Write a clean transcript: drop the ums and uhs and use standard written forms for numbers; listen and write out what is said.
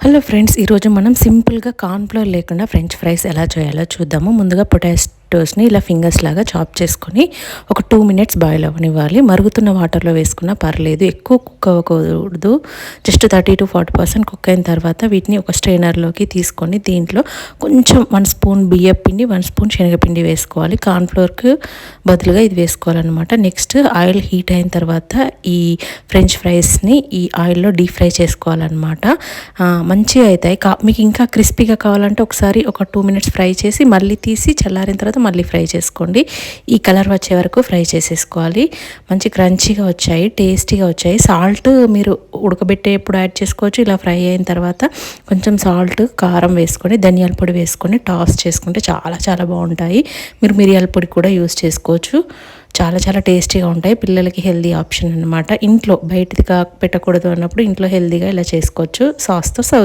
Hello friends, ఈరోజు మనం సింపుల్గా కార్న్‌ఫ్లోర్ లేకుండా ఫ్రెంచ్ ఫ్రైస్ ఎలా చేయాలో చూద్దాము. ముందుగా పొటాటోస్ని ఇలా ఫింగర్స్ లాగా చాప్ చేసుకొని ఒక 2 మినిట్స్ బాయిల్ అవ్వనివ్వాలి. మరుగుతున్న వాటర్లో వేసుకున్నా పర్లేదు, ఎక్కువ కుక్ అవ్వకూడదు. జస్ట్ 30-40% కుక్ అయిన తర్వాత వీటిని ఒక స్ట్రైనర్లోకి తీసుకొని దీంట్లో కొంచెం 1 స్పూన్ బియ్యం పిండి, 1 స్పూన్ శనగపిండి వేసుకోవాలి. కార్న్‌ఫ్లోర్కి బదులుగా ఇది వేసుకోవాలన్నమాట. నెక్స్ట్ ఆయిల్ హీట్ అయిన తర్వాత ఈ ఫ్రెంచ్ ఫ్రైస్ని ఈ ఆయిల్లో డీప్ ఫ్రై చేసుకోవాలన్నమాట. మంచిగా అవుతాయి. మీకు ఇంకా క్రిస్పీగా కావాలంటే ఒకసారి ఒక 2 మినిట్స్ ఫ్రై చేసి మళ్ళీ తీసి చల్లారిన తర్వాత మళ్ళీ ఫ్రై చేసుకోండి. ఈ కలర్ వచ్చే వరకు ఫ్రై చేసేసుకోవాలి. మంచి క్రంచీగా వచ్చాయి, టేస్టీగా వచ్చాయి. సాల్ట్ మీరు ఉడకబెట్టేప్పుడు యాడ్ చేసుకోవచ్చు. ఇలా ఫ్రై అయిన తర్వాత కొంచెం సాల్ట్, కారం వేసుకొని ధనియాల పొడి వేసుకొని టాస్ చేసుకుంటే చాలా చాలా బాగుంటాయి. మీరు మిరియాల పొడి కూడా యూస్ చేసుకోవచ్చు. చాలా చాలా టేస్టీగా ఉంటాయి. పిల్లలకి హెల్దీ ఆప్షన్ అనమాట. ఇంట్లో బయటిది పెట్టకూడదు అన్నప్పుడు ఇంట్లో హెల్దీగా ఇలా చేసుకోవచ్చు. సాస్తో సర్వ్